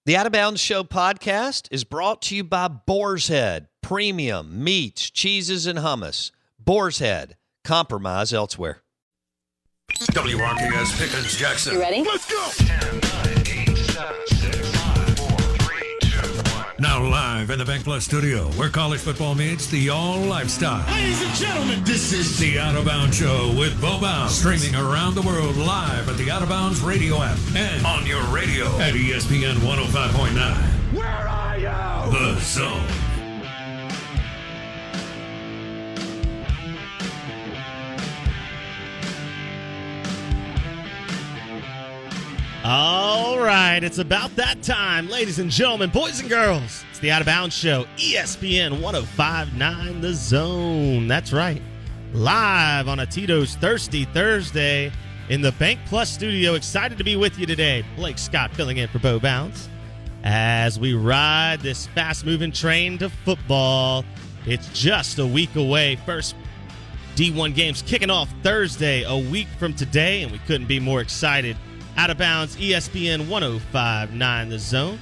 The Out of Bounds Show podcast is brought to you by Boar's Head, premium meats, cheeses, and hummus. Boar's Head, compromise elsewhere. WRKS Pickens Jackson. You ready? Let's go! 10, 9, 8, 7, 6, 5, 4, 3, 2, 1. Now live in the Bank Plus studio, where college football meets the all lifestyle. Ladies and gentlemen, this is The Out of Bounds Show with Bo Bounds, streaming around the world live at the Out of Bounds radio app and on your radio at ESPN 105.9. Where Are You? The Zone. All right, it's about that time, ladies and gentlemen, boys and girls. It's the Out of Bounds Show, ESPN 105.9 The Zone. That's right. Live on a Tito's Thirsty Thursday in the Bank Plus studio. Excited to be with you today. Blake Scott filling in for Bo Bounds as we ride this fast-moving train to football. It's just a week away. First D1 games kicking off Thursday, a week from today, and we couldn't be more excited. Out of Bounds, ESPN 105.9 The Zone.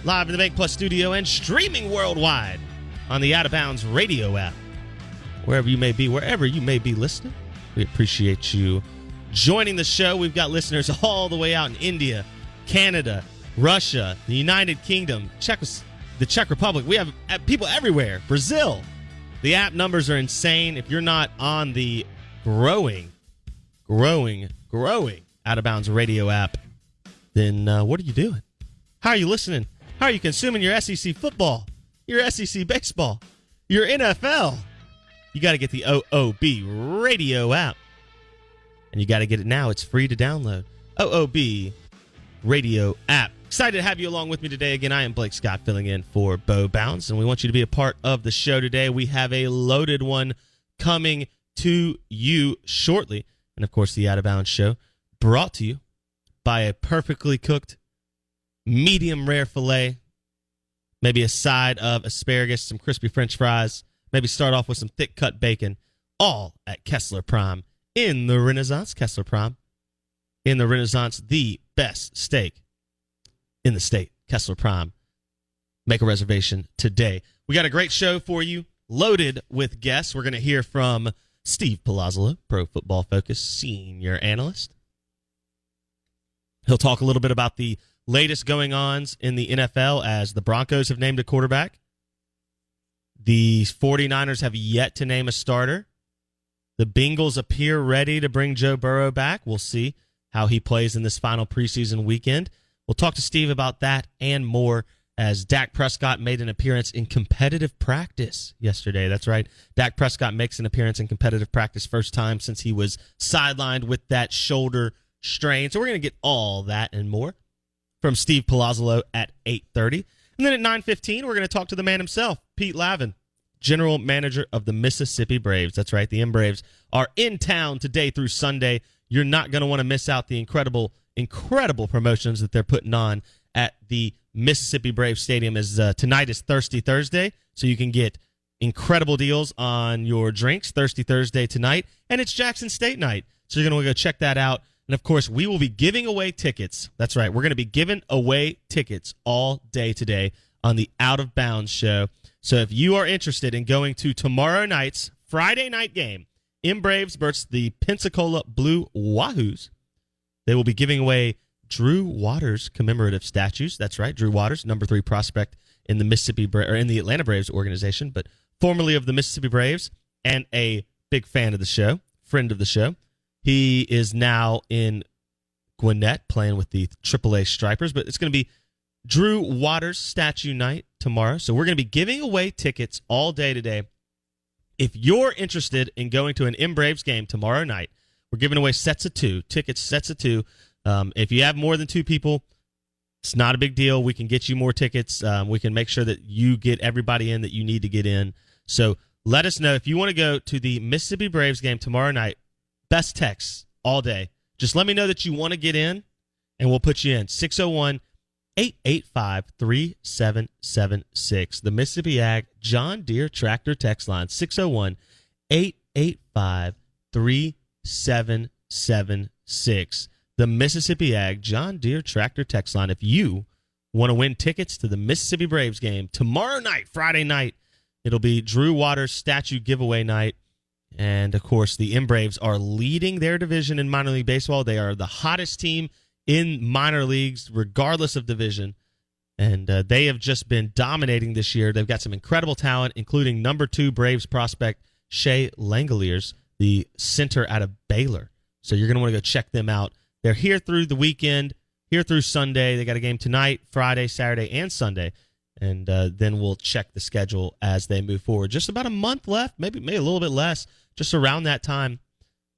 Live in the Bank Plus studio and streaming worldwide on the Out of Bounds radio app. Wherever you may be listening, we appreciate you joining the show. We've got listeners all the way out in India, Canada, Russia, the United Kingdom, the Czech Republic. We have people everywhere. Brazil. The app numbers are insane. If you're not on the growing Out of Bounds radio app, then what are you doing? How are you listening? How are you consuming your SEC football, your SEC baseball, your NFL? You got to get the OOB radio app. And you got to get it now. It's free to download. OOB radio app. Excited to have you along with me today. Again, I am Blake Scott filling in for Bo Bounds, and we want you to be a part of the show today. We have a loaded one coming to you shortly. And, of course, the Out of Bounds Show brought to you by a perfectly cooked medium rare filet, maybe a side of asparagus, some crispy French fries, maybe start off with some thick cut bacon, all at Kessler Prime in the Renaissance. Kessler Prime in the Renaissance, the best steak in the state. Kessler Prime. Make a reservation today. We got a great show for you, loaded with guests. We're going to hear from Steve Palazzolo, Pro Football Focus senior analyst. He'll talk a little bit about the latest going-ons in the NFL as the Broncos have named a quarterback. The 49ers have yet to name a starter. The Bengals appear ready to bring Joe Burrow back. We'll see how he plays in this final preseason weekend. We'll talk to Steve about that and more as Dak Prescott made an appearance in competitive practice yesterday. That's right. Dak Prescott makes an appearance in competitive practice, first time since he was sidelined with that shoulder strain. So we're going to get all that and more from Steve Palazzolo at 8:30. And then at 9:15, we're going to talk to the man himself, Pete Lavin, general manager of the Mississippi Braves. That's right. The M-Braves are in town today through Sunday. You're not going to want to miss out the incredible promotions that they're putting on at the Mississippi Braves Stadium. As tonight is Thirsty Thursday, so you can get incredible deals on your drinks Thirsty Thursday tonight, and it's Jackson State night, so you're going to go check that out. And, of course, we will be giving away tickets. That's right. We're going to be giving away tickets all day today on the Out of Bounds Show. So if you are interested in going to tomorrow night's Friday night game, M-Braves versus the Pensacola Blue Wahoos, they will be giving away Drew Waters commemorative statues. That's right. Drew Waters, number 3 prospect in the in the Atlanta Braves organization, but formerly of the Mississippi Braves and a big fan of the show, friend of the show. He is now in Gwinnett playing with the AAA Stripers, but it's going to be Drew Waters statue night tomorrow. So we're going to be giving away tickets all day today. If you're interested in going to an M-Braves game tomorrow night, we're giving away sets of 2, tickets, sets of 2. If you have more than 2 people, it's not a big deal. We can get you more tickets. We can make sure that you get everybody in that you need to get in. So let us know if you want to go to the Mississippi Braves game tomorrow night. Best text all day. Just let me know that you want to get in, and we'll put you in. 601-885-3776. The Mississippi Ag John Deere Tractor text line, 601-885-3776. The Mississippi Ag John Deere Tractor text line. If you Want to win tickets to the Mississippi Braves game tomorrow night, Friday night. It'll be Drew Waters statue giveaway night. And, of course, the M-Braves are leading their division in minor league baseball. They are the hottest team in minor leagues, regardless of division. And they have just been dominating this year. They've got some incredible talent, including number 2 Braves prospect Shea Langoliers, the center out of Baylor. So you're going to want to go check them out. They're here through the weekend, here through Sunday. They got a game tonight, Friday, Saturday, and Sunday. And then we'll check the schedule as they move forward. Just about a month left, maybe a little bit less, just around that time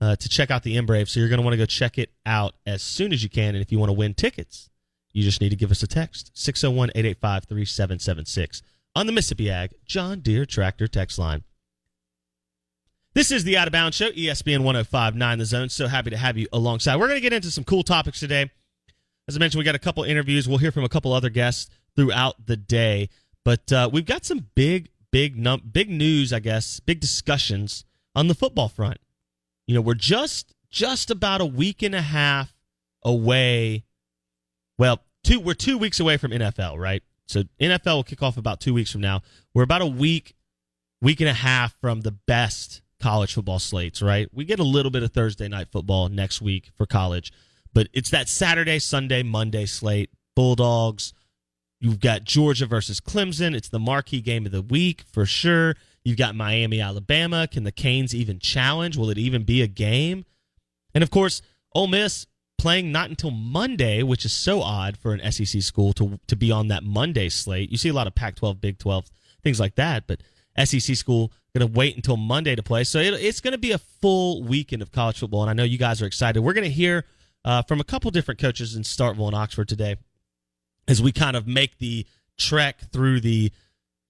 to check out the M-Braves. So you're going to want to go check it out as soon as you can. And if you want to win tickets, you just need to give us a text, 601-885-3776, on the Mississippi Ag John Deere Tractor text line. This is the Out of Bounds Show, ESPN 105.9 The Zone. So happy to have you alongside. We're going to get into some cool topics today. As I mentioned, we got a couple interviews. We'll hear from a couple other guests throughout the day. But we've got some big news, I guess, big discussions on the football front. You know, we're just about a week and a half away. Well, we're 2 weeks away from NFL, right? So NFL will kick off about 2 weeks from now. We're about a week and a half from the best college football slates, right? We get a little bit of Thursday night football next week for college, but it's that Saturday, Sunday, Monday slate. Bulldogs. You've got Georgia versus Clemson. It's the marquee game of the week for sure. You've got Miami, Alabama. Can the Canes even challenge? Will it even be a game? And, of course, Ole Miss playing not until Monday, which is so odd for an SEC school to be on that Monday slate. You see a lot of Pac-12, Big 12, things like that, but SEC school going to wait until Monday to play. So it's going to be a full weekend of college football, and I know you guys are excited. We're going to hear from a couple different coaches in Starkville and Oxford today as we kind of make the trek through the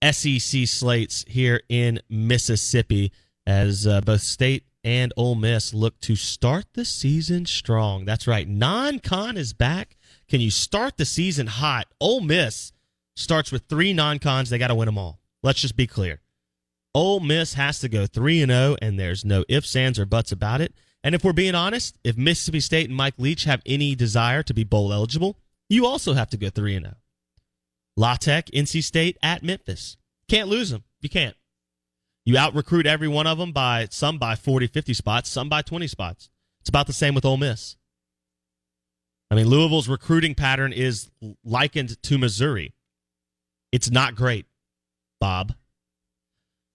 SEC slates here in Mississippi as both State and Ole Miss look to start the season strong. That's right. Non-con is back. Can you start the season hot? Ole Miss starts with 3 non-cons. They got to win them all. Let's just be clear. Ole Miss has to go 3-0, and there's no ifs, ands, or buts about it. And if we're being honest, if Mississippi State and Mike Leach have any desire to be bowl eligible, you also have to go 3-0. La Tech, NC State, at Memphis. Can't lose them. You can't. You out-recruit every one of them some by 40, 50 spots, some by 20 spots. It's about the same with Ole Miss. I mean, Louisville's recruiting pattern is likened to Missouri. It's not great, Bob.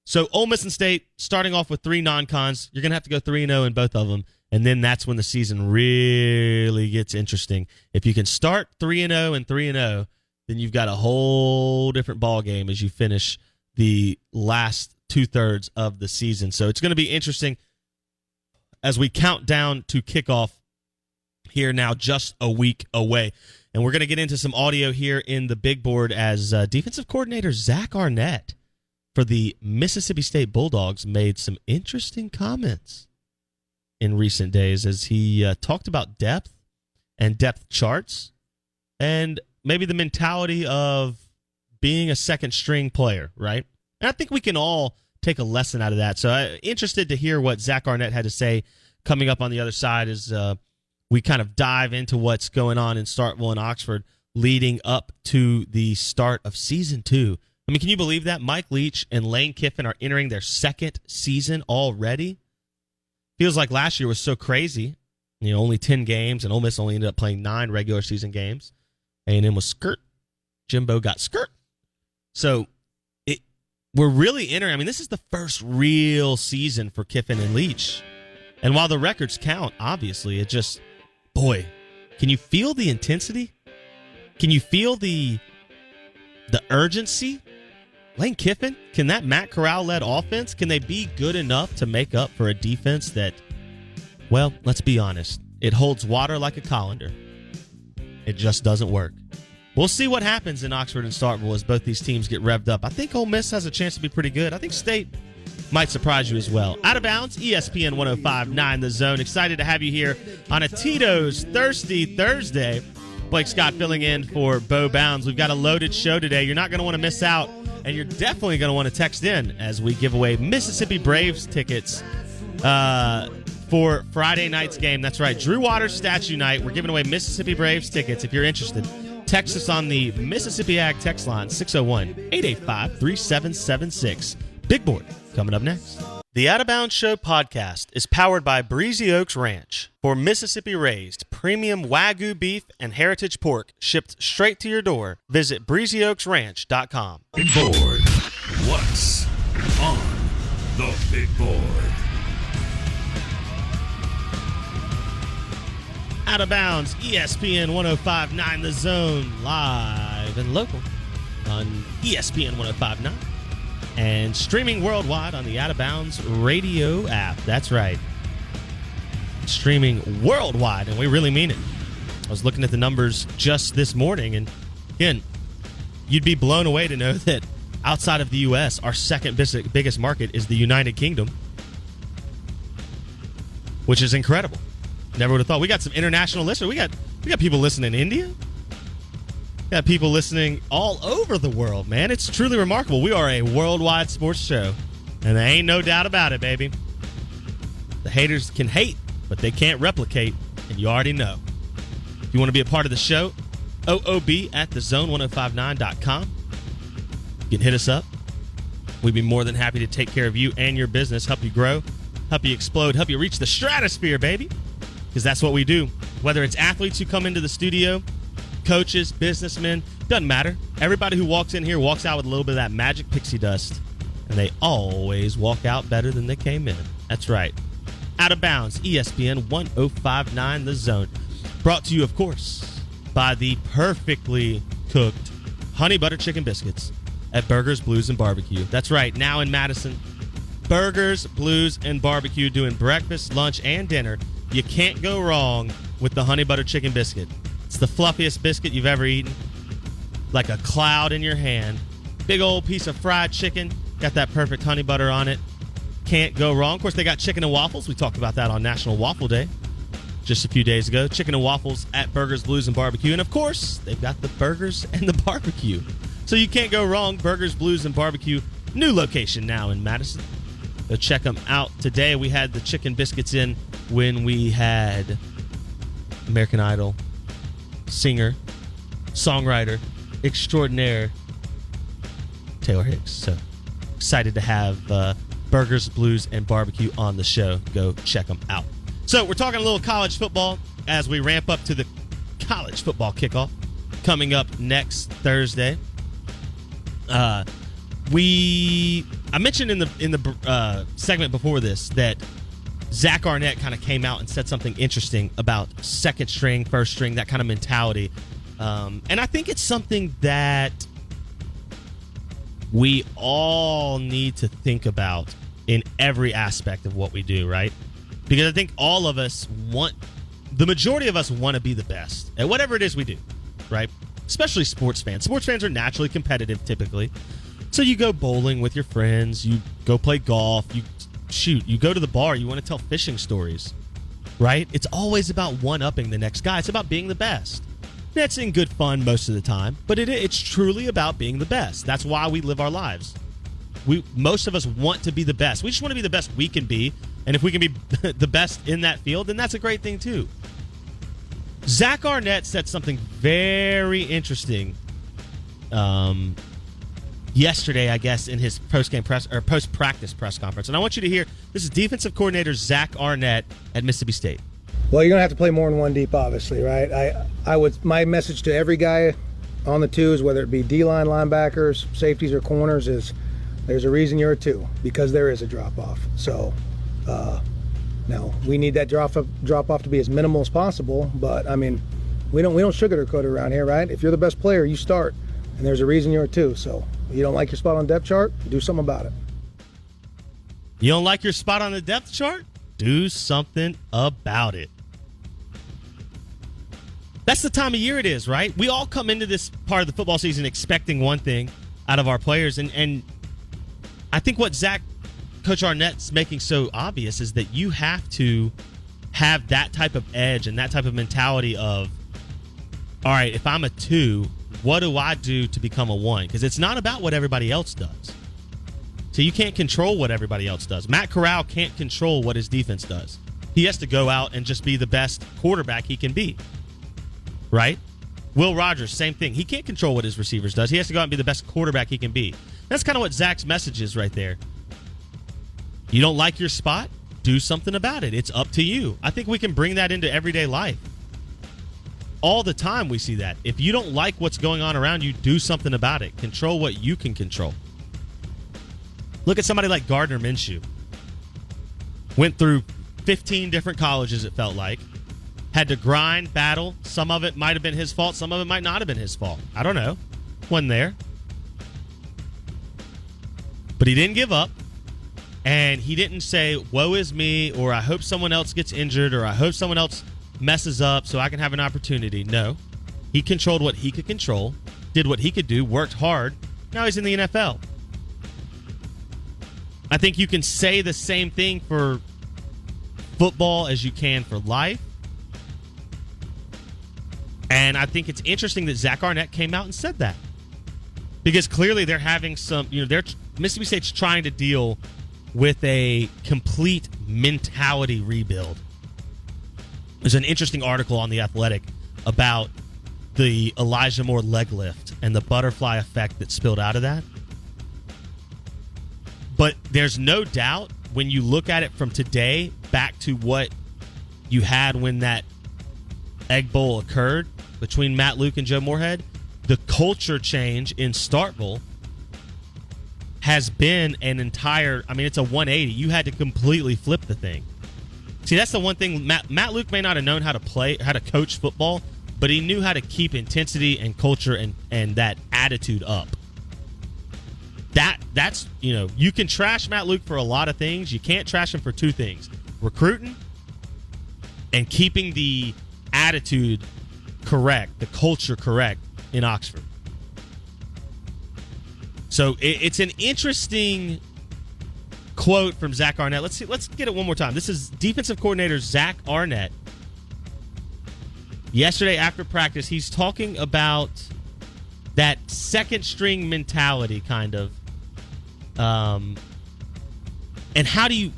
So Ole Miss and State, starting off with 3 non-cons, you're going to have to go 3-0 in both of them, and then that's when the season really gets interesting. If you can start 3-0 and 3-0, then you've got a whole different ball game as you finish the last 2/3 of the season. So it's going to be interesting as we count down to kickoff here now, just a week away. And we're going to get into some audio here in the big board as defensive coordinator Zach Arnett for the Mississippi State Bulldogs made some interesting comments in recent days as he talked about depth and depth charts and maybe the mentality of being a second-string player, right? And I think we can all take a lesson out of that. So interested to hear what Zach Arnett had to say coming up on the other side as we kind of dive into what's going on in Starkville and Oxford leading up to the start of Season 2. I mean, can you believe that? Mike Leach and Lane Kiffin are entering their second season already. Feels like last year was so crazy. You know, only 10 games, and Ole Miss only ended up playing 9 regular season games. A&M was skirt. Jimbo got skirt. So we're really entering. I mean, this is the first real season for Kiffin and Leach. And while the records count, obviously, it just, boy, can you feel the intensity? Can you feel the urgency? Lane Kiffin, can that Matt Corral-led offense, can they be good enough to make up for a defense that, well, let's be honest, it holds water like a colander. It just doesn't work. We'll see what happens in Oxford and Starkville as both these teams get revved up. I think Ole Miss has a chance to be pretty good. I think State might surprise you as well. Out of Bounds, ESPN 105.9 The Zone. Excited to have you here on a Tito's Thirsty Thursday. Blake Scott filling in for Bo Bounds. We've got a loaded show today. You're not going to want to miss out, and you're definitely going to want to text in as we give away Mississippi Braves tickets for Friday night's game. That's right, Drew Waters Statue Night. We're giving away Mississippi Braves tickets if you're interested. Text us on the Mississippi Ag text line, 601-885-3776. Big Board coming up next. The Out of Bounds Show podcast is powered by Breezy Oaks Ranch. For Mississippi-raised premium Wagyu beef and heritage pork shipped straight to your door, visit breezyoaksranch.com. Big Board. What's on the big board? Out of Bounds, ESPN 105.9 The Zone, live and local on ESPN 105.9 and streaming worldwide on the Out of Bounds radio app. That's right. Streaming worldwide, and we really mean it. I was looking at the numbers just this morning, and again, you'd be blown away to know that outside of the U.S., our second biggest market is the United Kingdom, which is incredible. Never would have thought. We got some international listeners. We got people listening in India. We got people listening all over the world, man. It's truly remarkable. We are a worldwide sports show, and there ain't no doubt about it, baby. The haters can hate, but they can't replicate, and you already know. If you want to be a part of the show, OOB@thezone1059.com. You can hit us up. We'd be more than happy to take care of you and your business, help you grow, help you explode, help you reach the stratosphere, baby. Because that's what we do. Whether it's athletes who come into the studio, coaches, businessmen, doesn't matter. Everybody who walks in here walks out with a little bit of that magic pixie dust, and they always walk out better than they came in. That's right. Out of Bounds, ESPN 105.9 The Zone. Brought to you, of course, by the perfectly cooked honey butter chicken biscuits at Burgers, Blues, and Barbecue. That's right. Now in Madison, Burgers, Blues, and Barbecue doing breakfast, lunch, and dinner. You can't go wrong with the honey butter chicken biscuit. It's the fluffiest biscuit you've ever eaten. Like a cloud in your hand. Big old piece of fried chicken. Got that perfect honey butter on it. Can't go wrong. Of course, they got chicken and waffles. We talked about that on National Waffle Day just a few days ago. Chicken and waffles at Burgers, Blues, and Barbecue. And, of course, they've got the burgers and the barbecue. So you can't go wrong. Burgers, Blues, and Barbecue. New location now in Madison. Go check them out. Today we had the chicken biscuits in when we had American Idol singer, songwriter, extraordinaire Taylor Hicks. So excited to have Burgers, Blues, and Barbecue on the show. Go check them out. So we're talking a little college football as we ramp up to the college football kickoff coming up next Thursday. I mentioned in the segment before this that Zach Arnett kind of came out and said something interesting about second string, first string, that kind of mentality. And I think it's something that we all need to think about in every aspect of what we do, right? Because I think all of us the majority of us want to be the best at whatever it is we do, right? Especially sports fans. Sports fans are naturally competitive typically. So you go bowling with your friends, you go play golf, you go to the bar, you want to tell fishing stories, right? It's always about one-upping the next guy. It's about being the best. That's in good fun most of the time, but it's truly about being the best. That's why we live our lives. Most of us want to be the best. We just want to be the best we can be, and if we can be the best in that field, then that's a great thing too. Zach Arnett said something very interesting yesterday, I guess, in his post-practice press conference. And I want you to hear, this is defensive coordinator Zach Arnett at Mississippi State. Well, you're going to have to play more than one deep, obviously, right? My message to every guy on the twos, whether it be D-line linebackers, safeties, or corners, is there's a reason you're a two, because there is a drop-off. So, now, we need that drop-off to be as minimal as possible, but, I mean, we don't sugarcoat it around here, right? If you're the best player, you start, and there's a reason you're a two, so you don't like your spot on the depth chart, do something about it. You don't like your spot on the depth chart? Do something about it. That's the time of year it is, right? We all come into this part of the football season expecting one thing out of our players, and I think what Coach Arnett's making so obvious is that you have to have that type of edge and that type of mentality of, all right, if I'm a two, what do I do to become a one? Because it's not about what everybody else does. So you can't control what everybody else does. Matt Corral can't control what his defense does. He has to go out and just be the best quarterback he can be. Right? Will Rogers, same thing. He can't control what his receivers does. He has to go out and be the best quarterback he can be. That's kind of what Zach's message is right there. You don't like your spot? Do something about it. It's up to you. I think we can bring that into everyday life. All the time we see that. If you don't like what's going on around you, do something about it. Control what you can control. Look at somebody like Gardner Minshew. Went through 15 different colleges, it felt like. Had to grind, battle. Some of it might have been his fault. Some of it might not have been his fault. I don't know. Wasn't there. But he didn't give up. And he didn't say, woe is me, or I hope someone else gets injured, or I hope someone else messes up so I can have an opportunity. No. He controlled what he could control, did what he could do, worked hard. Now he's in the NFL. I think you can say the same thing for football as you can for life. And I think it's interesting that Zach Arnett came out and said that. Because clearly they're having Mississippi State's trying to deal with a complete mentality rebuild. There's an interesting article on The Athletic about the Elijah Moore leg lift and the butterfly effect that spilled out of that. But there's no doubt when you look at it from today back to what you had when that Egg Bowl occurred between Matt Luke and Joe Moorhead, the culture change in Starkville has been an entire, it's a 180. You had to completely flip the thing. See, that's the one thing. Matt Luke may not have known how to coach football, but he knew how to keep intensity and culture and that attitude up. That's you can trash Matt Luke for a lot of things. You can't trash him for two things: recruiting and keeping the attitude correct, the culture correct in Oxford. So it's an interesting quote from Zach Arnett. Let's get it one more time. This is defensive coordinator Zach Arnett. Yesterday after practice, he's talking about that second string mentality kind of. And how do you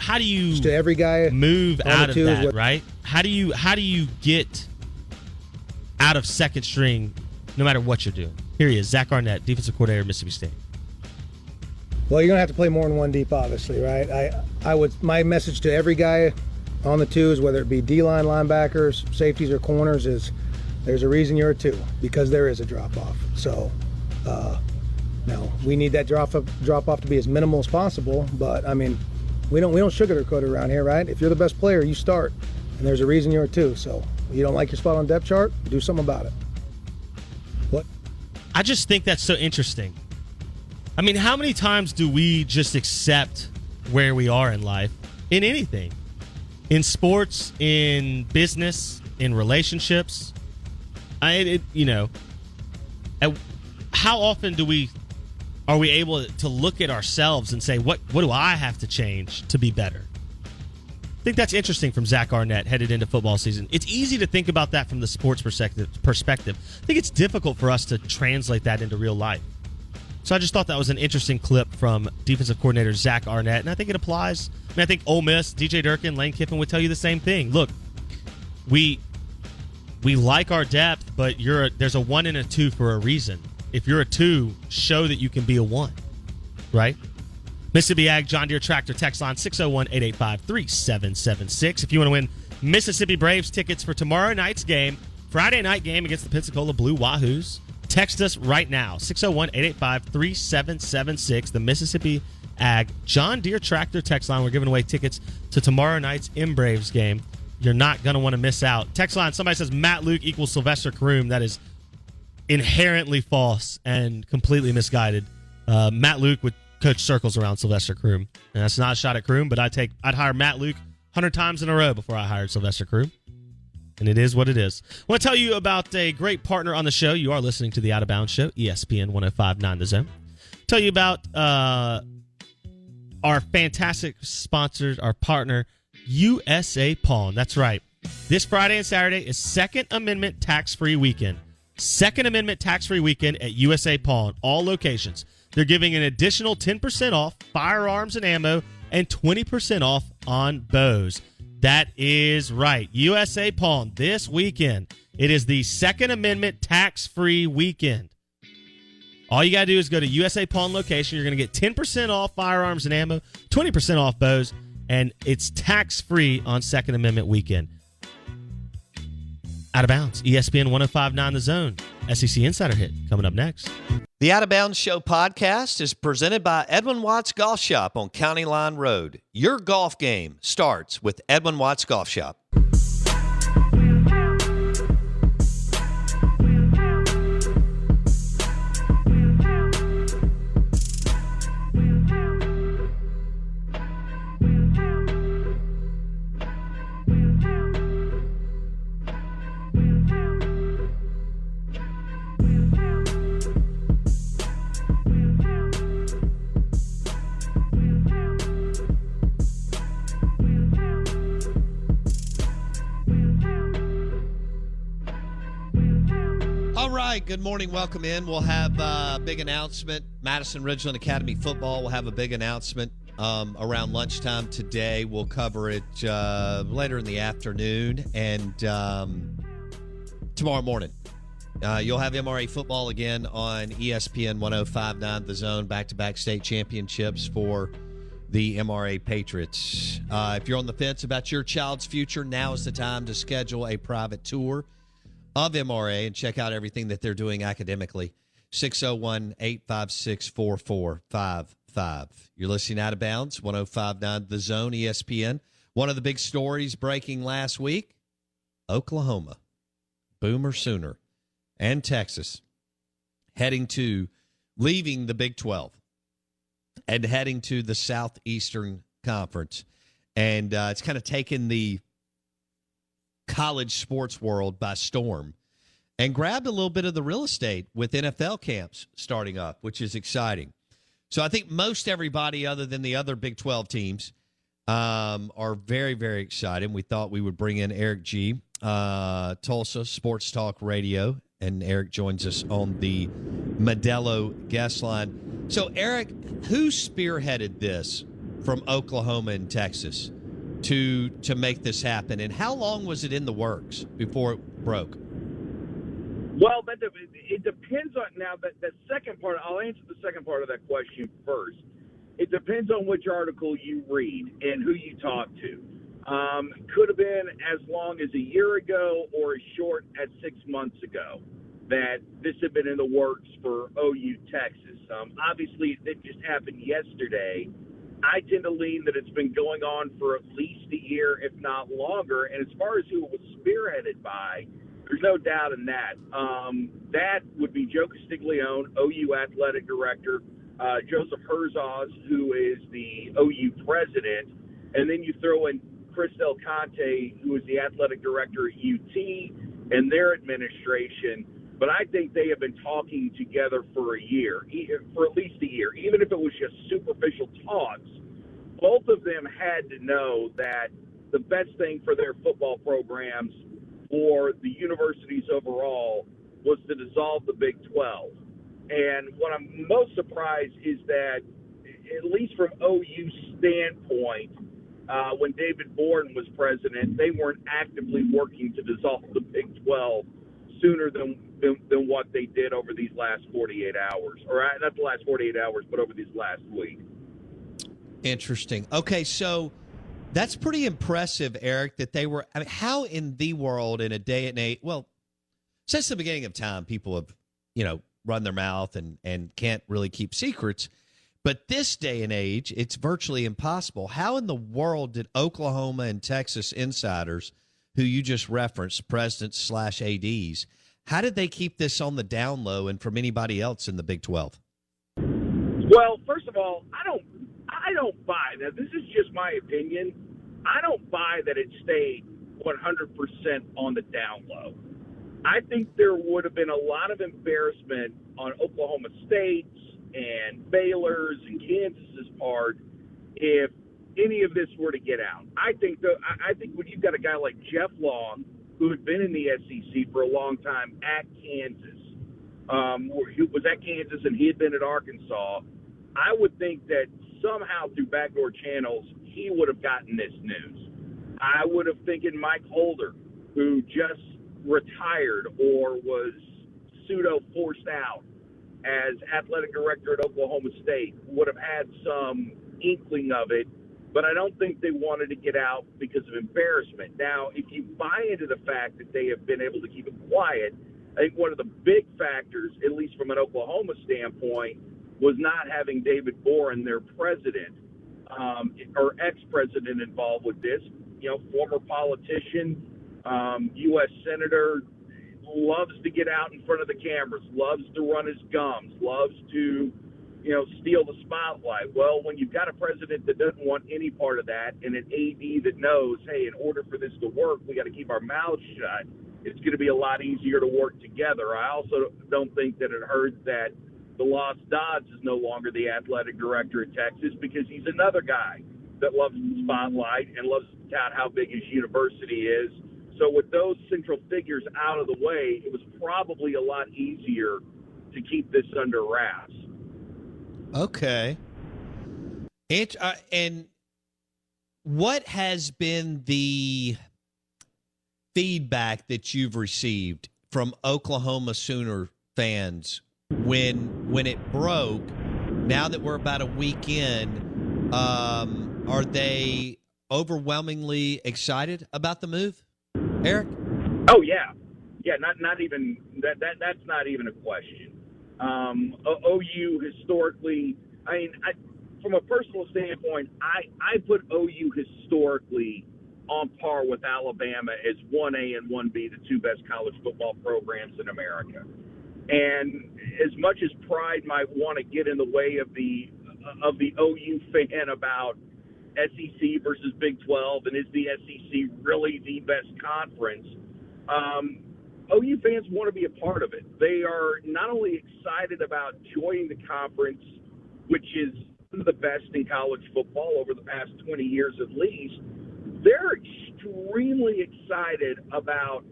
Just to every guy move out of that, what, right? How do you get out of second string no matter what you're doing? Here he is, Zach Arnett, defensive coordinator of Mississippi State. Well, you're gonna have to play more than one deep, obviously, right? My message to every guy on the twos, whether it be D-line linebackers, safeties, or corners, is there's a reason you're a two, because there is a drop-off. So, no, we need that drop-off to be as minimal as possible, but, we don't sugarcoat it around here, right? If you're the best player, you start, and there's a reason you're a two. So, you don't like your spot on depth chart, do something about it. What? I just think that's so interesting. How many times do we just accept where we are in life, in anything? In sports, in business, in relationships? How often are we able to look at ourselves and say, what do I have to change to be better? I think that's interesting from Zach Arnett headed into football season. It's easy to think about that from the sports perspective. I think it's difficult for us to translate that into real life. So I just thought that was an interesting clip from defensive coordinator Zach Arnett, and I think it applies. I think Ole Miss, DJ Durkin, Lane Kiffin would tell you the same thing. Look, we like our depth, but there's a 1 and a 2 for a reason. If you're a 2, show that you can be a 1, right? Mississippi Ag John Deere Tractor text line 601-885-3776. If you want to win Mississippi Braves tickets for tomorrow night's game, Friday night game against the Pensacola Blue Wahoos, text us right now, 601-885-3776, the Mississippi Ag John Deere Tractor text line. We're giving away tickets to tomorrow night's M-Braves game. You're not going to want to miss out. Text line, somebody says Matt Luke equals Sylvester Croom. That is inherently false and completely misguided. Matt Luke would coach circles around Sylvester Croom. And that's not a shot at Croom, but I'd hire Matt Luke 100 times in a row before I hired Sylvester Croom. And it is what it is. I want to tell you about a great partner on the show. You are listening to the Out of Bounds Show, ESPN 105.9 The Zone. Tell you about our fantastic sponsor, our partner, USA Pawn. That's right. This Friday and Saturday is Second Amendment tax-free weekend. Second Amendment tax-free weekend at USA Pawn, all locations. They're giving an additional 10% off firearms and ammo and 20% off on bows. That is right. USA Pawn this weekend. It is the Second Amendment tax-free weekend. All you got to do is go to USA Pawn location. You're going to get 10% off firearms and ammo, 20% off bows, and it's tax-free on Second Amendment weekend. Out of Bounds, ESPN 105.9 The Zone. SEC Insider Hit coming up next. The Out of Bounds Show podcast is presented by Edwin Watts Golf Shop on County Line Road. Your golf game starts with Edwin Watts Golf Shop. All right, good morning. Welcome in. We'll have a big announcement. Madison Ridgeland Academy football will have a big announcement around lunchtime today. We'll cover it later in the afternoon and tomorrow morning. You'll have MRA football again on ESPN 105.9 The Zone, back-to-back state championships for the MRA Patriots. If you're on the fence about your child's future, now is the time to schedule a private tour of MRA and check out everything that they're doing academically. 601-856-4455. You're listening Out of Bounds, 105.9 The Zone, ESPN. One of the big stories breaking last week, Oklahoma, Boomer Sooner, and Texas leaving the Big 12 and heading to the Southeastern Conference. And it's kind of taken the college sports world by storm and grabbed a little bit of the real estate with NFL camps starting up, which is exciting. So I think most everybody other than the other Big 12 teams are very, very excited. We thought we would bring in Eric G., Tulsa Sports Talk Radio, and Eric joins us on the Modelo guest line. So, Eric, who spearheaded this from Oklahoma and Texas to make this happen, and how long was it in the works before it broke? Well, it depends on now that second part. I'll answer the second part of that question first. It depends on which article you read and who you talk to. Could have been as long as a year ago or as short as 6 months ago that this had been in the works for OU Texas. Obviously, it just happened yesterday. I tend to lean that it's been going on for at least a year, if not longer. And as far as who it was spearheaded by, there's no doubt in that. That would be Joe Castiglione, OU athletic director, Joseph Herzog, who is the OU president, and then you throw in Chris Del Conte, who is the athletic director at UT, and their administration. But I think they have been talking together for a year, for at least a year, even if it was just superficial talks. Both of them had to know that the best thing for their football programs or the universities overall was to dissolve the Big 12. And what I'm most surprised is that, at least from OU's standpoint, when David Borden was president, they weren't actively working to dissolve the Big 12 sooner than what they did over these last 48 hours. Or not the last 48 hours, but over this last week. Interesting. Okay, so that's pretty impressive, Eric, that they were – I mean, how in the world in a day and age – well, since the beginning of time, people have, run their mouth and can't really keep secrets. But this day and age, it's virtually impossible. How in the world did Oklahoma and Texas insiders, who you just referenced, presidents/ADs, how did they keep this on the down low and from anybody else in the Big 12? Well, first of all, I don't buy that. This is just my opinion. I don't buy that it stayed 100% on the down low. I think there would have been a lot of embarrassment on Oklahoma State's and Baylor's and Kansas's part if any of this were to get out. I think when you've got a guy like Jeff Long, who had been in the SEC for a long time at Kansas, who was at Kansas and he had been at Arkansas, I would think that somehow through backdoor channels he would have gotten this news. I would have thinking Mike Holder, who just retired or was pseudo forced out as athletic director at Oklahoma State, would have had some inkling of it, but I don't think they wanted to get out because of embarrassment. Now, if you buy into the fact that they have been able to keep it quiet, I think one of the big factors, at least from an Oklahoma standpoint, was not having David Boren, their president, or ex-president, involved with this. Former politician, U.S. senator, loves to get out in front of the cameras, loves to run his gums, loves to, steal the spotlight. Well, when you've got a president that doesn't want any part of that and an AD that knows, hey, in order for this to work, we got to keep our mouths shut, it's going to be a lot easier to work together. I also don't think that it hurts that the Lost Dodds is no longer the athletic director at Texas, because he's another guy that loves the spotlight and loves to tout how big his university is. So with those central figures out of the way, it was probably a lot easier to keep this under wraps. Okay. And what has been the feedback that you've received from Oklahoma Sooner fans when it broke? Now that we're about a week in, are they overwhelmingly excited about the move, Eric? Oh yeah, not even that. That's not even a question. OU historically, from a personal standpoint, I put OU historically on par with Alabama as 1A and 1B, the two best college football programs in America. And as much as pride might want to get in the way of the OU fan about SEC versus Big 12, and is the SEC really the best conference, OU fans want to be a part of it. They are not only excited about joining the conference, which is one of the best in college football over the past 20 years at least, they're extremely excited about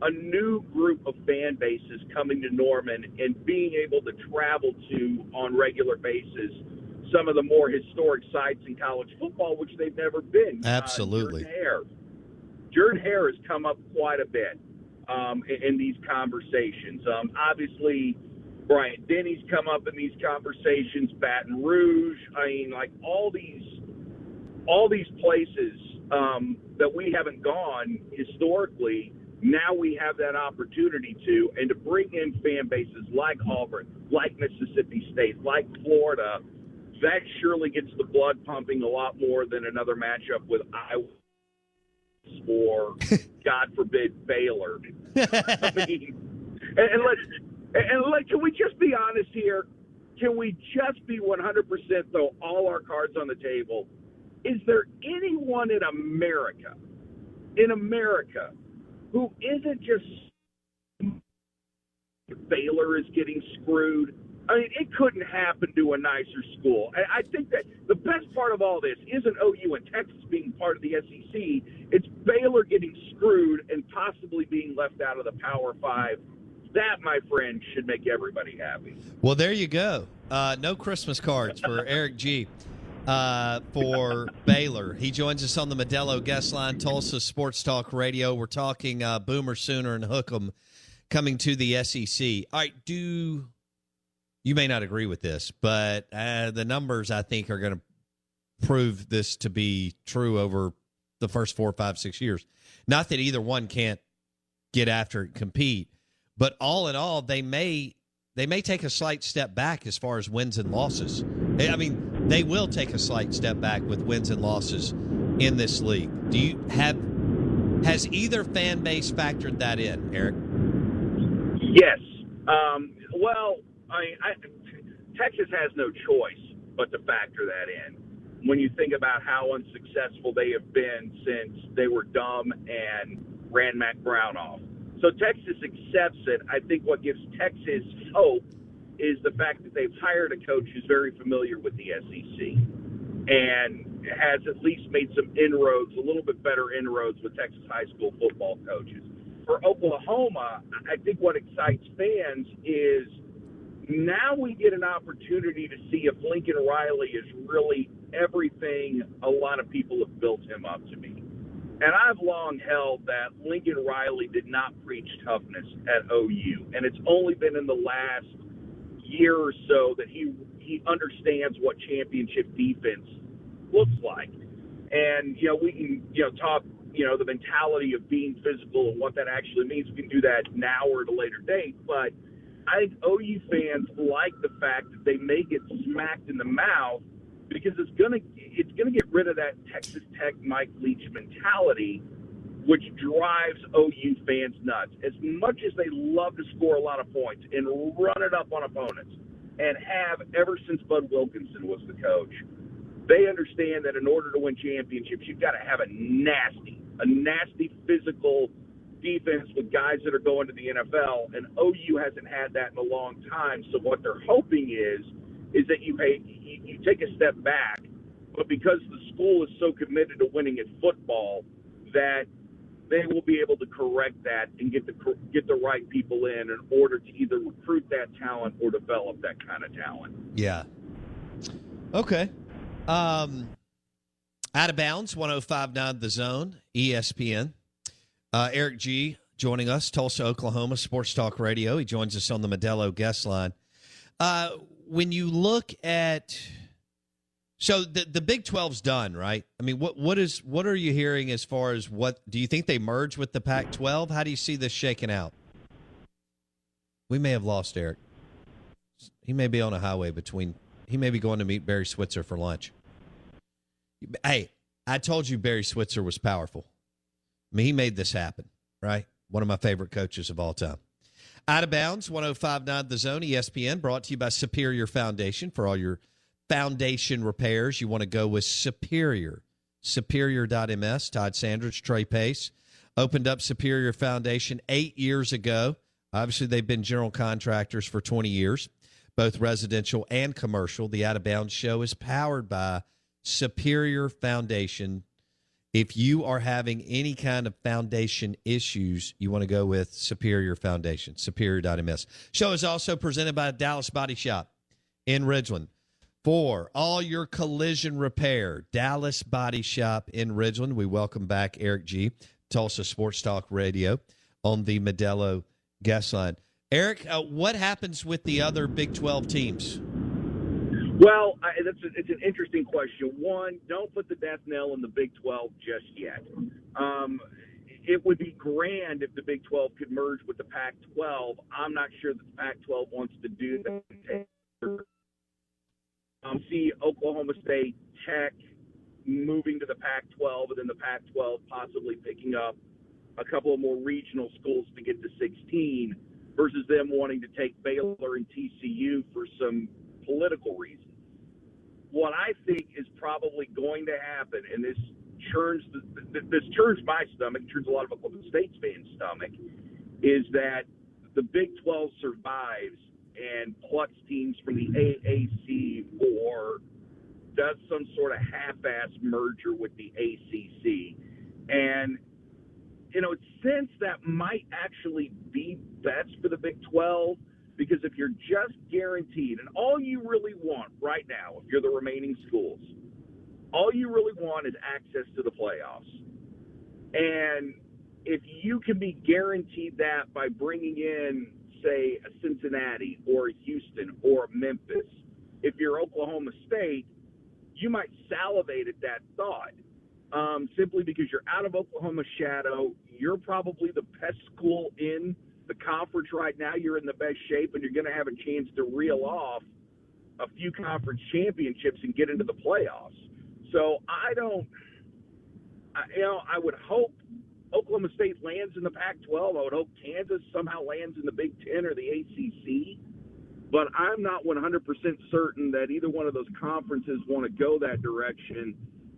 a new group of fan bases coming to Norman and being able to travel to, on regular basis, some of the more historic sites in college football, which they've never been. Absolutely. Jordan Hare has come up quite a bit in these conversations. Obviously, Bryant Denny's come up in these conversations, Baton Rouge. All these places that we haven't gone historically, now we have that opportunity to, and to bring in fan bases like Auburn, like Mississippi State, like Florida. That surely gets the blood pumping a lot more than another matchup with Iowa or, God forbid, Baylor. Can we just be honest here? Can we just be 100% throw all our cards on the table? Is there anyone in America, who isn't just Baylor is getting screwed? It couldn't happen to a nicer school. I think that the best part of all this isn't OU and Texas being part of the SEC. It's Baylor getting screwed and possibly being left out of the Power Five. That, my friend, should make everybody happy. Well, there you go. No Christmas cards for Eric G. For Baylor. He joins us on the Modelo guest line, Tulsa Sports Talk Radio. We're talking Boomer Sooner and Hook'em coming to the SEC. All right, you may not agree with this, but the numbers, I think, are going to prove this to be true over the first 4, 5, 6 years. Not that either one can't get after and compete, but all in all, they may take a slight step back as far as wins and losses. They will take a slight step back with wins and losses in this league. Has either fan base factored that in, Eric? Yes. Texas has no choice but to factor that in. When you think about how unsuccessful they have been since they were dumb and ran Mac Brown off. So Texas accepts it. I think what gives Texas hope is the fact that they've hired a coach who's very familiar with the SEC and has at least made some inroads, a little bit better inroads with Texas high school football coaches. For Oklahoma, I think what excites fans is now we get an opportunity to see if Lincoln Riley is really everything a lot of people have built him up to be. And I've long held that Lincoln Riley did not preach toughness at OU, and it's only been in the last year or so that he understands what championship defense looks like. And, we can, talk, the mentality of being physical and what that actually means. We can do that now or at a later date. But I think OU fans like the fact that they may get smacked in the mouth because it's gonna get rid of that Texas Tech Mike Leach mentality, which drives OU fans nuts. As much as they love to score a lot of points and run it up on opponents, and have ever since Bud Wilkinson was the coach, they understand that in order to win championships, you've got to have a nasty physical defense with guys that are going to the NFL, and OU hasn't had that in a long time. So what they're hoping is that you take a step back, but because the school is so committed to winning at football, that they will be able to correct that and get the right people in order to either recruit that talent or develop that kind of talent. Yeah. Okay. Out of Bounds, 105.9 The Zone, ESPN. Eric G. joining us, Tulsa, Oklahoma, Sports Talk Radio. He joins us on the Modelo guest line. When you look at – so the Big 12's done, right? I mean, what are you hearing as far as what – do you think they merge with the Pac-12? How do you see this shaking out? We may have lost Eric. He may be on a highway he may be going to meet Barry Switzer for lunch. Hey, I told you Barry Switzer was powerful. I mean, he made this happen, right? One of my favorite coaches of all time. Out of Bounds, 105.9 The Zone, ESPN, brought to you by Superior Foundation. For all your foundation repairs, you want to go with Superior. Superior.ms. Todd Sanders, Trey Pace opened up Superior Foundation 8 years ago. Obviously, they've been general contractors for 20 years, both residential and commercial. The Out of Bounds show is powered by Superior Foundation. If you are having any kind of foundation issues, you want to go with Superior Foundation, superior.ms. Show is also presented by Dallas Body Shop in Ridgeland. For all your collision repair, Dallas Body Shop in Ridgeland. We welcome back Eric G., Tulsa Sports Talk Radio on the Modelo guest line. Eric, what happens with the other Big 12 teams? Well, it's an interesting question. One, don't put the death knell in the Big 12 just yet. It would be grand if the Big 12 could merge with the Pac-12. I'm not sure that the Pac-12 wants to do that. See Oklahoma State, Tech moving to the Pac-12, and then the Pac-12 possibly picking up a couple of more regional schools to get to 16 versus them wanting to take Baylor and TCU for some political reasons. What I think is probably going to happen, and this churns my stomach, churns a lot of Oklahoma State fans' stomach, is that the Big 12 survives and plucks teams from the AAC or does some sort of half-ass merger with the ACC. And, since that might actually be best for the Big 12, because if you're just guaranteed, and all you really want right now, if you're the remaining schools, all you really want is access to the playoffs. And if you can be guaranteed that by bringing in, say, a Cincinnati or a Houston or a Memphis, if you're Oklahoma State, you might salivate at that thought. Simply because you're out of Oklahoma's shadow, you're probably the best school in the conference right now. You're in the best shape, and you're going to have a chance to reel off a few conference championships and get into the playoffs. So I would hope Oklahoma State lands in the Pac-12. I would hope Kansas somehow lands in the Big Ten or the ACC. But I'm not 100% certain that either one of those conferences want to go that direction.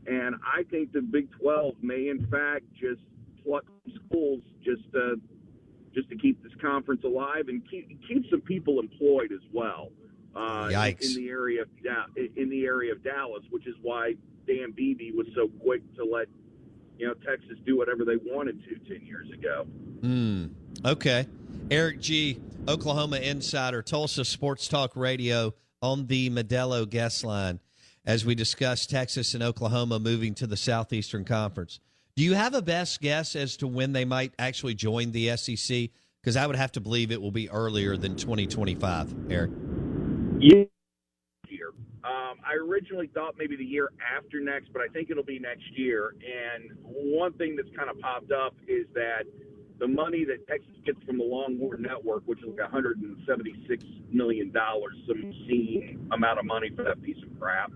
And I think the Big 12 may, in fact, just pluck schools just to keep this conference alive and keep some people employed as well. Yikes! In the area of Dallas, which is why Dan Beebe was so quick to let Texas do whatever they wanted to 10 years ago. Okay, Eric G., Oklahoma Insider, Tulsa Sports Talk Radio on the Modelo guest line as we discuss Texas and Oklahoma moving to the Southeastern Conference. Do you have a best guess as to when they might actually join the SEC? Because I would have to believe it will be earlier than 2025, Eric. Yeah. Year. I originally thought maybe the year after next, but I think it'll be next year. And one thing that's kind of popped up is that the money that Texas gets from the Longhorn Network, which is like $176 million, some obscene amount of money for that piece of crap,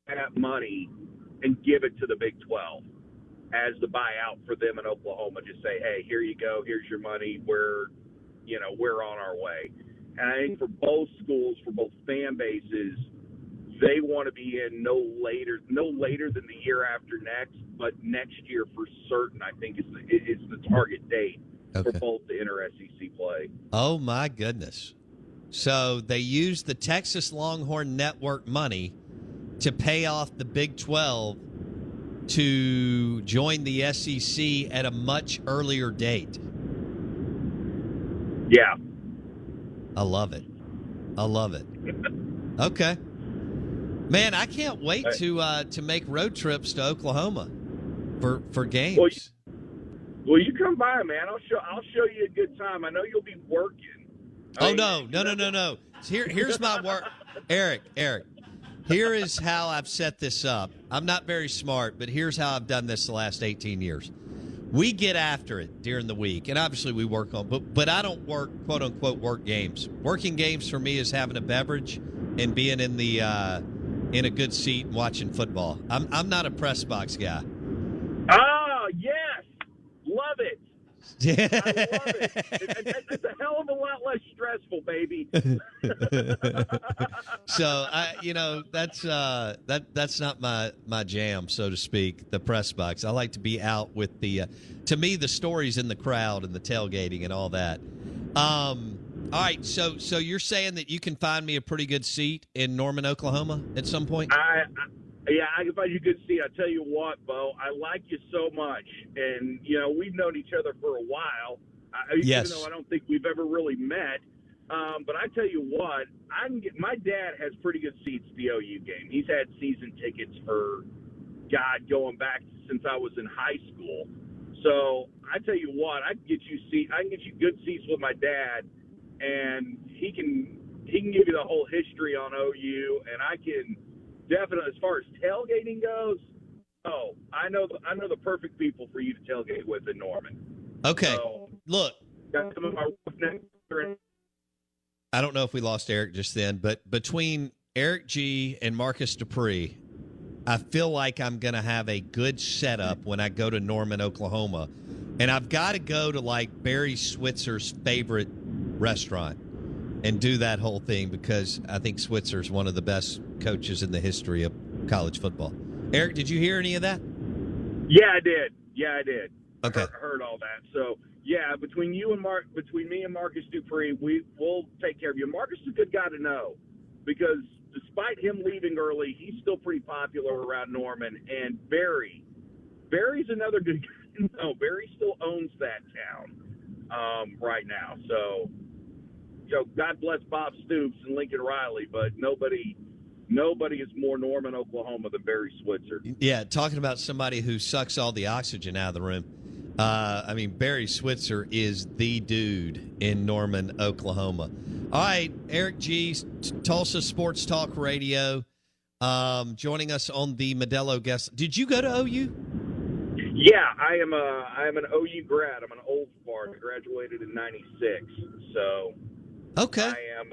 that money and give it to the Big 12 as the buyout for them in Oklahoma. Just say, hey, here you go. Here's your money. We're on our way. And I think for both schools, for both fan bases, they want to be in no later than the year after next, but next year for certain, I think is the target date for both to enter SEC play. Oh, my goodness. So they used the Texas Longhorn Network money to pay off the Big 12 to join the SEC at a much earlier date. Yeah. I love it. Okay. Man, I can't wait to make road trips to Oklahoma for games. Well, you come by, man. I'll show you a good time. I know you'll be working. No. Here's my work, Eric. Here is how I've set this up. I'm not very smart, but here's how I've done this the last 18 years. We get after it during the week, and obviously we work on, but I don't work, quote unquote, work games. Working games for me is having a beverage and being in the in a good seat and watching football. I'm not a press box guy. Oh yes, love it. I love it. It's a hell of a lot less stressful, baby. So that's not my jam, so to speak. The press box. I like to be out with the. To me, the stories in the crowd and the tailgating and all that. All right, so you're saying that you can find me a pretty good seat in Norman, Oklahoma, at some point? I can find you a good seat. I tell you what, Bo, I like you so much, and we've known each other for a while. Yes. Even though I don't think we've ever really met. But I tell you what, my dad has pretty good seats at the OU game. He's had season tickets for, going back since I was in high school. So I tell you what, I can get you good seats with my dad, and he can give you the whole history on OU, and I can definitely, as far as tailgating goes, I know the perfect people for you to tailgate with in Norman. Okay, so, look. Got some of my I don't know if we lost Eric just then, but between Eric G and Marcus Dupree, I feel like I'm going to have a good setup when I go to Norman, Oklahoma. And I've got to go to, like, Barry Switzer's favorite restaurant and do that whole thing because I think Switzer's one of the best coaches in the history of college football. Eric, did you hear any of that? Yeah, I did. Okay. I heard all that. So, yeah, between me and Marcus Dupree, we'll take care of you. Marcus is a good guy to know because despite him leaving early, he's still pretty popular around Norman. And Barry's another good guy to know. Barry still owns that town right now. So, God bless Bob Stoops and Lincoln Riley, but nobody is more Norman, Oklahoma than Barry Switzer. Yeah, talking about somebody who sucks all the oxygen out of the room. Barry Switzer is the dude in Norman, Oklahoma. All right, Eric G, Tulsa Sports Talk Radio, joining us on the Modelo guest. Did you go to OU? Yeah, I am an OU grad. I'm an old fart. I graduated in '96, so okay. I am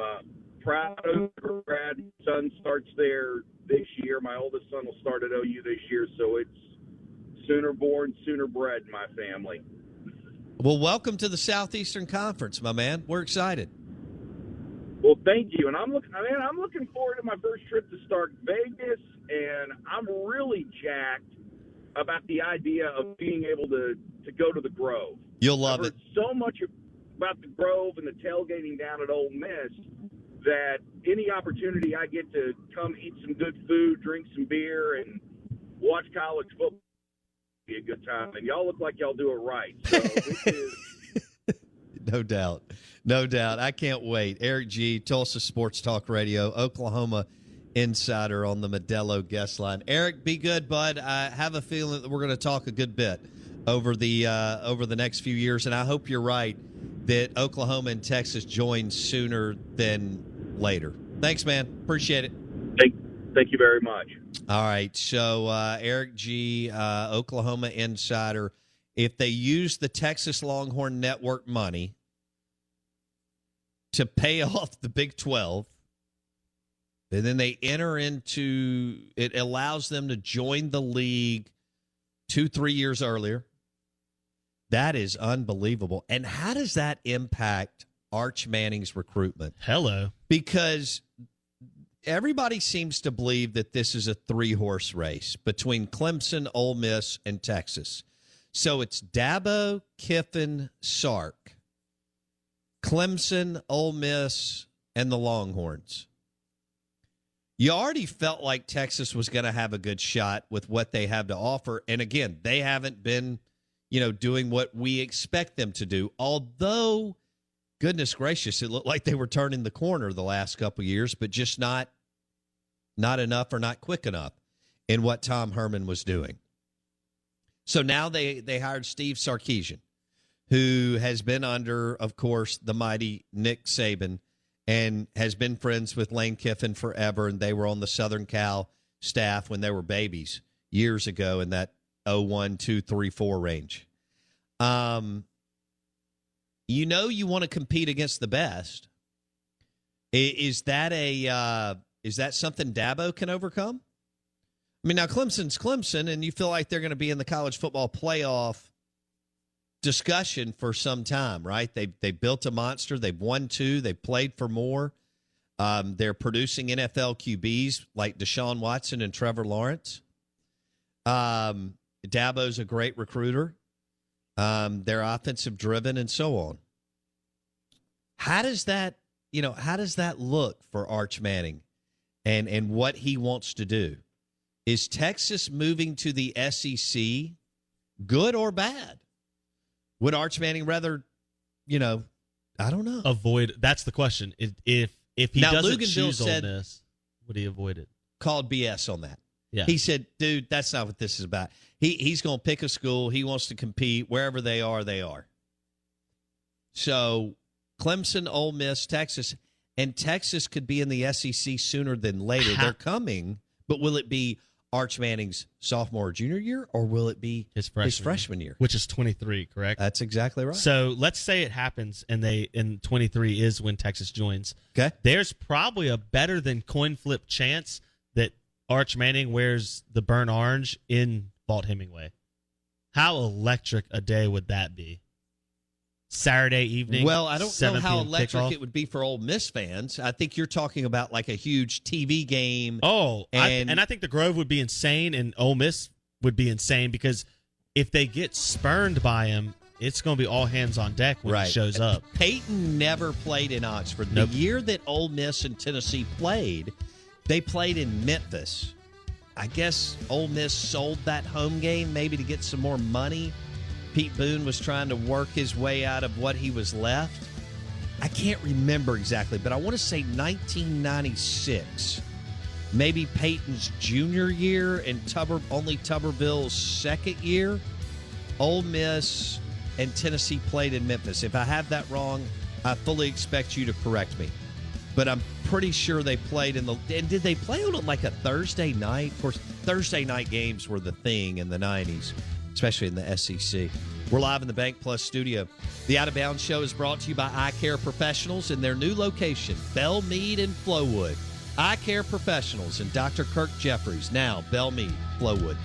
proud of the grad. My son starts there this year. My oldest son will start at OU this year, so it's sooner born, sooner bred in my family. Well, welcome to the Southeastern Conference, my man. We're excited. Well, thank you, and I'm looking forward to my first trip to Stark Vegas, and I'm really jacked about the idea of being able to go to the Grove. You'll love I've it. heard so much about the Grove and the tailgating down at Ole Miss that any opportunity I get to come eat some good food, drink some beer, and watch college football will be a good time. And y'all look like y'all do it right. So this is No doubt. I can't wait. Eric G, Tulsa Sports Talk Radio, Oklahoma insider on the Modelo guest line. Eric, be good, bud. I have a feeling that we're going to talk a good bit over the next few years, and I hope you're right that Oklahoma and Texas join sooner than later. Thanks, man. Appreciate it. Thank you very much. All right, so Eric G., Oklahoma insider, if they use the Texas Longhorn Network money to pay off the Big 12, and then they enter into it, allows them to join the league 2-3 years earlier. That is unbelievable. And how does that impact Arch Manning's recruitment? Hello. Because everybody seems to believe that this is a 3-horse race between Clemson, Ole Miss, and Texas. So it's Dabo, Kiffin, Sark, Clemson, Ole Miss, and the Longhorns. You already felt like Texas was going to have a good shot with what they have to offer. And again, they haven't been, doing what we expect them to do. Although, goodness gracious, it looked like they were turning the corner the last couple of years, but just not enough or not quick enough in what Tom Herman was doing. So now they hired Steve Sarkisian, who has been under, of course, the mighty Nick Saban, and has been friends with Lane Kiffin forever, and they were on the Southern Cal staff when they were babies years ago in that 01, 2, 3, 4 range. You want to compete against the best. Is that something Dabo can overcome? I mean, now Clemson's Clemson, and you feel like they're going to be in the college football playoff discussion for some time, right? They built a monster. They've won 2. They've played for more. They're producing NFL QBs like Deshaun Watson and Trevor Lawrence. Dabo's a great recruiter. They're offensive driven and so on. How does that look for Arch Manning and what he wants to do? Is Texas moving to the SEC good or bad? Would Arch Manning rather, I don't know. Avoid? That's the question. If he now, doesn't Luganville choose Ole said, Miss, would he avoid it? Called BS on that. Yeah. He said, dude, that's not what this is about. He's going to pick a school. He wants to compete. Wherever they are, they are. So Clemson, Ole Miss, Texas, and Texas could be in the SEC sooner than later. They're coming, but will it be Arch Manning's sophomore or junior year, or will it be his freshman year? Which is 23, correct? That's exactly right. So let's say it happens, and 23 is when Texas joins. Okay. There's probably a better than coin flip chance that Arch Manning wears the burnt orange in Vaught Hemingway. How electric a day would that be? Saturday evening. Well, I don't know how electric kickoff. it would be for Ole Miss fans. I think you're talking about like a huge TV game. Oh, and I think the Grove would be insane, and Ole Miss would be insane because if they get spurned by him, it's going to be all hands on deck when he shows up. Peyton never played in Oxford. Nope. The year that Ole Miss and Tennessee played, they played in Memphis. I guess Ole Miss sold that home game maybe to get some more money. Pete Boone was trying to work his way out of what he was left. I can't remember exactly, but I want to say 1996. Maybe Peyton's junior year and only Tuberville's second year. Ole Miss and Tennessee played in Memphis. If I have that wrong, I fully expect you to correct me. But I'm pretty sure they played and did they play on like a Thursday night? Of course, Thursday night games were the thing in the 90s, especially in the SEC. We're live in the Bank Plus studio. The Out of Bounds Show is brought to you by Eye Care Professionals in their new location, Belle Meade and Flowood. Eye Care Professionals and Dr. Kirk Jeffries, now Belle Meade, Flowood.